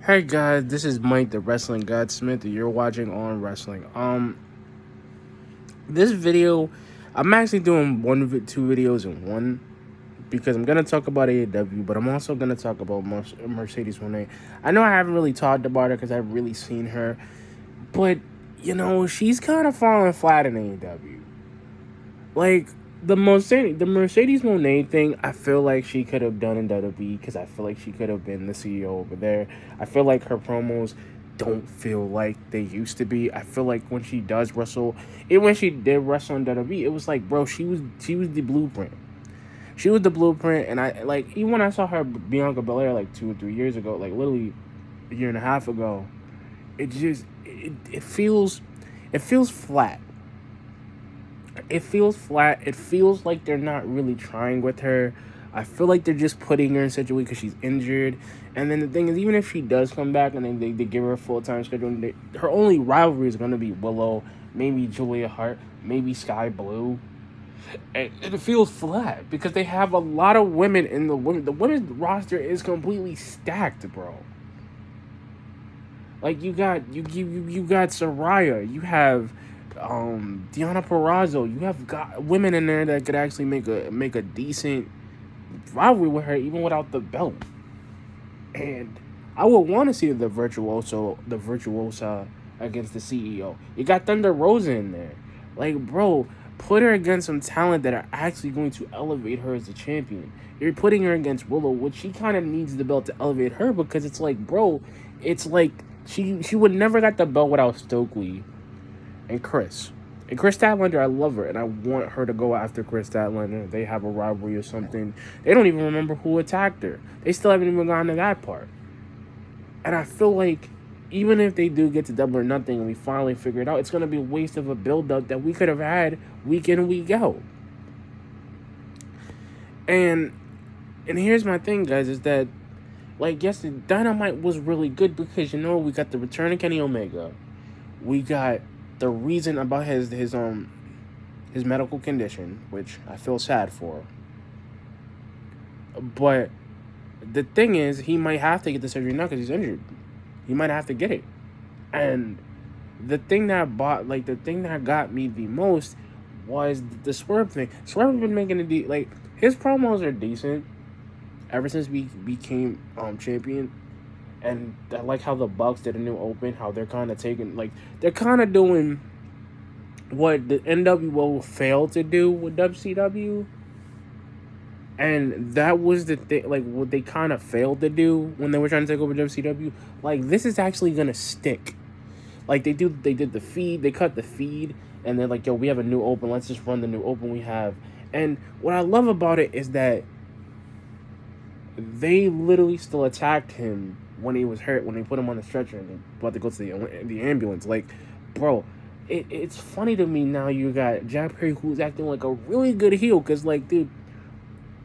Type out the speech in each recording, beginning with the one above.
Hey guys, this is Mike, the Wrestling Godsmith, and you're watching On Wrestling. This video, I'm actually doing two videos in one because I'm gonna talk about AEW, but I'm also gonna talk about Mercedes Moné. I know I haven't really talked about her because I've really seen her, but she's kind of falling flat in AEW. Like the Mercedes Moné thing, I feel like she could have done in WWE because I feel like she could have been the CEO over there. I feel like her promos don't feel like they used to be. I feel like when she does wrestle, even when she did wrestle in WWE, it was like, bro, she was the blueprint. She was the blueprint, and I like even when I saw her Bianca Belair like 2 or 3 years ago, like literally a year and a half ago, it feels flat. It feels flat. It feels like they're not really trying with her. I feel like they're just putting her in such a way because she's injured. And then the thing is, even if she does come back and then they give her a full time schedule, her only rivalry is going to be Willow, maybe Julia Hart, maybe Sky Blue. And it feels flat because they have a lot of women in the women. The women's roster is completely stacked, bro. Like you got Soraya, you have Deonna Purrazzo, you have got women in there that could actually make a decent rivalry with her even without the belt. And I would want to see the virtuosa against the CEO. You got Thunder Rosa in there, like bro, put her against some talent that are actually going to elevate her as a champion. You're putting her against Willow, which she kind of needs the belt to elevate her because it's like, bro, it's like she would never got the belt without Stokely and Chris. And Chris Statlander, I love her, and I want her to go after Chris Statlander. They have a rivalry or something. They don't even remember who attacked her. They still haven't even gotten to that part. And I feel like even if they do get to Double or Nothing and we finally figure it out, it's going to be a waste of a build-up that we could have had week in and week out. And here's my thing, guys, is that, like, yes, the Dynamite was really good because, we got the return of Kenny Omega. We got the reason about his medical condition, which I feel sad for. But the thing is, he might have to get the surgery now because he's injured. He might have to get it. And the thing that got me the most was the Swerve thing. Swerve has been making his promos are decent ever since we became champion. And I like how the Bucks did a new open, how they're kind of doing what the NWO failed to do with WCW. And that was the thing, like, what they kind of failed to do when they were trying to take over WCW. Like, this is actually going to stick. Like, they did the feed, they cut the feed, and they're like, yo, we have a new open, let's just run the new open we have. And what I love about it is that they literally still attacked him when he was hurt, when they put him on the stretcher and they about to go to the ambulance. Like, bro, it's funny to me now you got Jack Perry who's acting like a really good heel because, like, dude,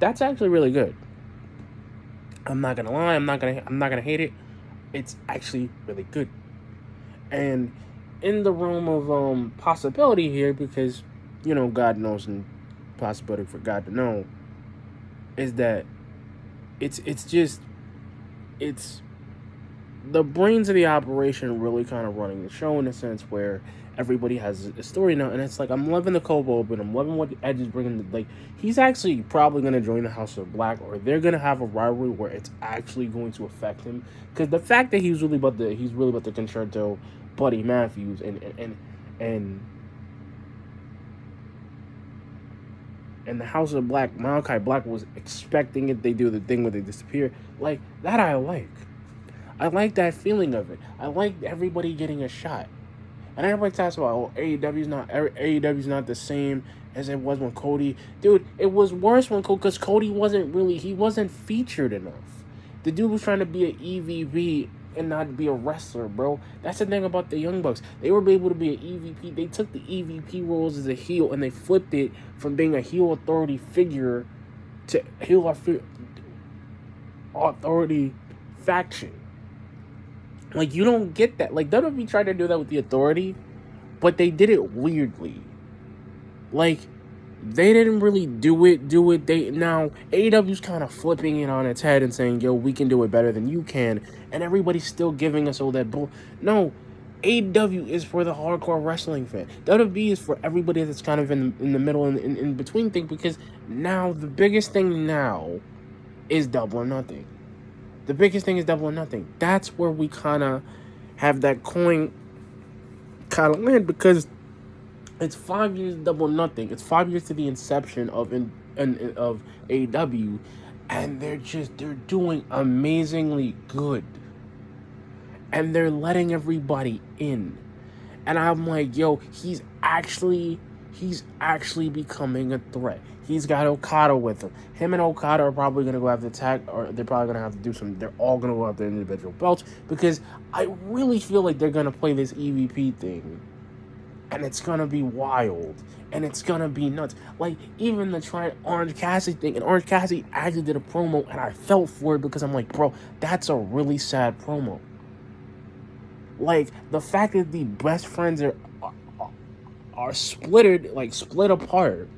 that's actually really good. I'm not gonna lie, I'm not gonna hate it. It's actually really good. And in the realm of possibility here, because God knows and possibility for God to know, is that it's the brains of the operation really kind of running the show in a sense where everybody has a story now, and it's like I'm loving the Cove Open. I'm loving what Edge is bringing. Like, he's actually probably going to join the House of Black, or they're going to have a rivalry where it's actually going to affect him. Because the fact that he's really about the Concerto, Buddy Matthews, and the House of Black, Malachi Black was expecting it. They do the thing where they disappear. Like, that I like. I like that feeling of it. I like everybody getting a shot. And everybody talks about, AEW's not the same as it was when Cody. Dude, it was worse because Cody wasn't featured enough. The dude was trying to be an EVP and not be a wrestler, bro. That's the thing about the Young Bucks. They were able to be an EVP. They took the EVP roles as a heel and they flipped it from being a heel authority figure to heel authority faction. Like, you don't get that. Like, WWE tried to do that with the Authority, but they did it weirdly. Like, They didn't really do it. They now AEW's kind of flipping it on its head and saying, "Yo, we can do it better than you can," and everybody's still giving us all that bull. No, AEW is for the hardcore wrestling fan. WWE is for everybody that's kind of in the middle and in between thing, because now the biggest thing now is Double or Nothing. The biggest thing is Double or Nothing. That's where we kind of have that coin kind of land, because it's 5 years Double or Nothing. It's 5 years to the inception of AEW, and they're doing amazingly good, and they're letting everybody in. And I'm like, yo, he's actually becoming a threat. He's got Okada with him. Him and Okada are probably gonna go have to tag, or they're probably gonna have to do some. They're all gonna go have their individual belts, because I really feel like they're gonna play this EVP thing, and it's gonna be wild, and it's gonna be nuts. Like even the trying Orange Cassidy thing, and Orange Cassidy actually did a promo, and I felt for it, because I'm like, bro, that's a really sad promo. Like the fact that the best friends are split apart,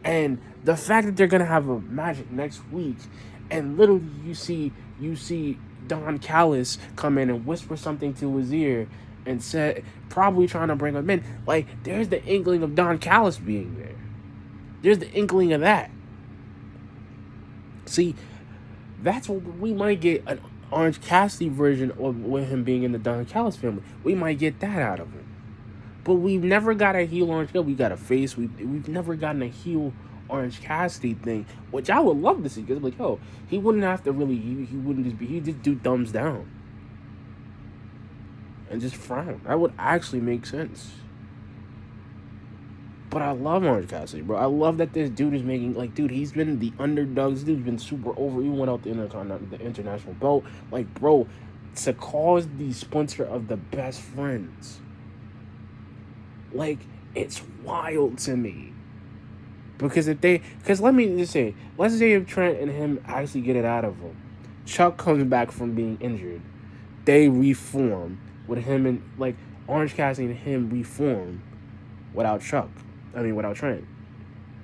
and the fact that they're gonna have a match next week, and literally you see Don Callis come in and whisper something to his ear, and said, probably trying to bring him in. Like there's the inkling of Don Callis being there. There's the inkling of that. See, that's what we might get, an Orange Cassidy version of with him being in the Don Callis family. We might get that out of him. But we've never got a heel Orange Cassidy. We got a face. We've never gotten a heel Orange Cassidy thing, which I would love to see, because like, yo, he wouldn't have to really. He wouldn't just be. He'd just do thumbs down and just frown. That would actually make sense. But I love Orange Cassidy, bro. I love that this dude is making, like, dude, he's been the underdog. This dude's been super over. He went out the international belt. Like, bro, to cause the splinter of the best friends, like, it's wild to me. Because let me just say, let's say if Trent and him actually get it out of him, Chuck comes back from being injured, they reform with him, and like Orange Cassidy and him reform without Trent.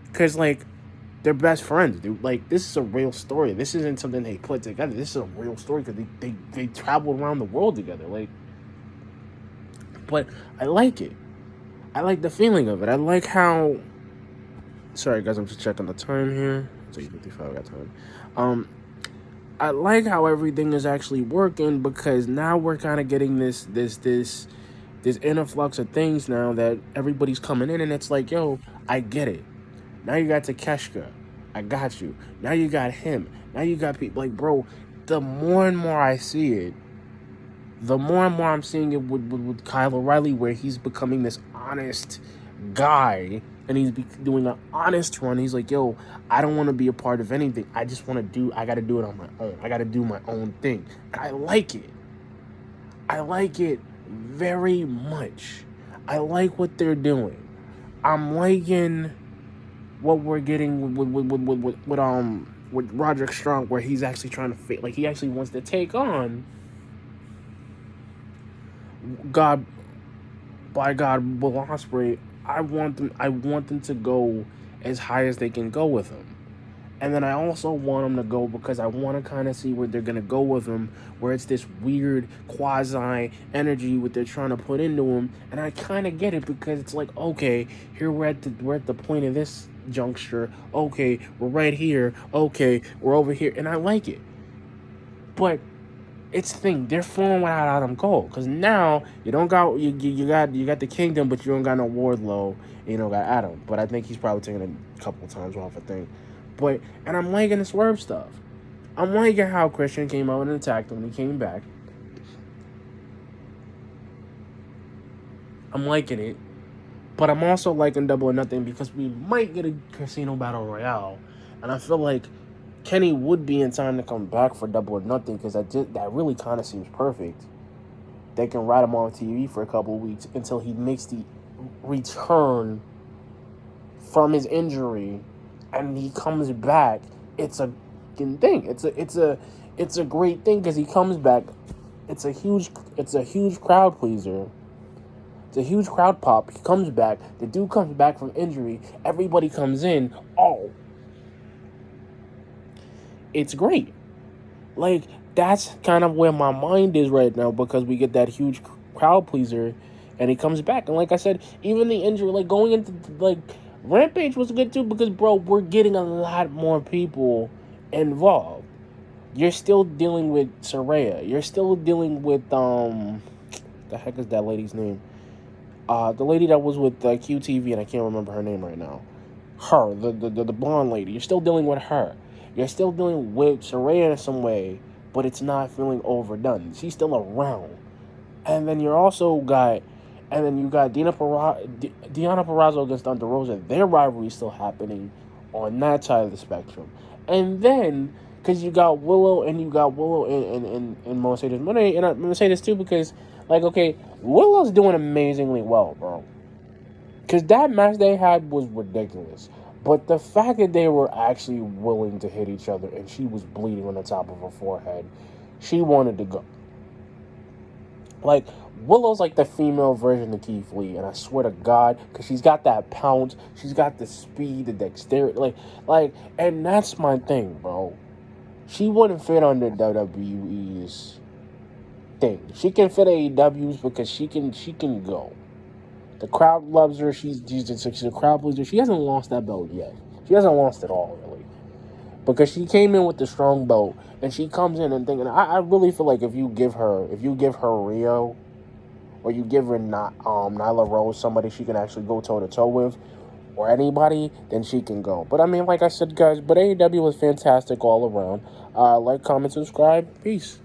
Because like they're best friends, dude. Like this is a real story. This isn't something they put together. This is a real story, because they traveled around the world together. Like, but I like it. I like the feeling of it. I like how. Sorry, guys, I'm just checking the time here. It's 8:55. I got time. I like how everything is actually working, because now we're kind of getting this influx of things now that everybody's coming in, and it's like, yo, I get it. Now you got Takeshita. I got you. Now you got him. Now you got people. Like, bro, the more and more I see it, the more and more I'm seeing it with Kyle O'Reilly, where he's becoming this honest guy, and he's doing an honest run. He's like, yo, I don't want to be a part of anything. I just want to I got to do it on my own. I got to do my own thing. And I like it. I like it very much. I like what they're doing. I'm liking what we're getting with Roderick Strong, where he's actually trying to like he actually wants to take on God Will Ospreay. I want them to go as high as they can go with him. And then I also want them to go, because I want to kind of see where they're going to go with him, where it's this weird quasi energy what they're trying to put into him. And I kind of get it, because it's like, okay, here we're at the point of this juncture. Okay, we're right here. Okay, we're over here. And I like it. But it's the thing, they're falling without Adam Cole, because now you got the Kingdom, but you don't got no Wardlow, and you don't got Adam. But I think he's probably taking it a couple of times off, I think. And I'm liking the Swerve stuff. I'm liking how Christian came out and attacked him, and he came back. I'm liking it, but I'm also liking Double or Nothing, because we might get a Casino Battle Royale, and I feel like Kenny would be in time to come back for Double or Nothing, because that really kind of seems perfect. They can ride him on TV for a couple of weeks until he makes the return from his injury, and he comes back. It's a thing. It's a great thing, because he comes back. It's a huge crowd pleaser, It's a huge crowd pop. He comes back. The dude comes back from injury. Everybody comes in. Oh, it's great. Like, that's kind of where my mind is right now, because we get that huge crowd pleaser, and he comes back. And like I said, even the injury, like going into like Rampage was good too, because bro, we're getting a lot more people involved. You're still dealing with Saraya. You're still dealing with the heck is that lady's name? The lady that was with QTV, and I can't remember her name right now. Her, the blonde lady. You're still dealing with her. You're still dealing with Saraya in some way, but it's not feeling overdone. She's still around. And then you got Deonna Purrazzo against Thunder Rosa. Their rivalry is still happening on that side of the spectrum. And then, because you got Willow and Mercedes Moné, and I'm going to say this too because, like, okay, Willow's doing amazingly well, bro. Because that match they had was ridiculous. But the fact that they were actually willing to hit each other, and she was bleeding on the top of her forehead, she wanted to go. Like, Willow's like the female version of Keith Lee, and I swear to God, because she's got that pounce, she's got the speed, the dexterity, and that's my thing, bro. She wouldn't fit under WWE's thing. She can fit AEW's because she can go. The crowd loves her. She's a crowd pleaser. She hasn't lost that belt yet. She hasn't lost it all, really. Because she came in with the strong belt, and she comes in and thinking, I really feel like if you give her Rio, or you give her Nyla Rose, somebody she can actually go toe-to-toe with, or anybody, then she can go. But I mean, like I said, guys, but AEW was fantastic all around. Like, comment, subscribe. Peace.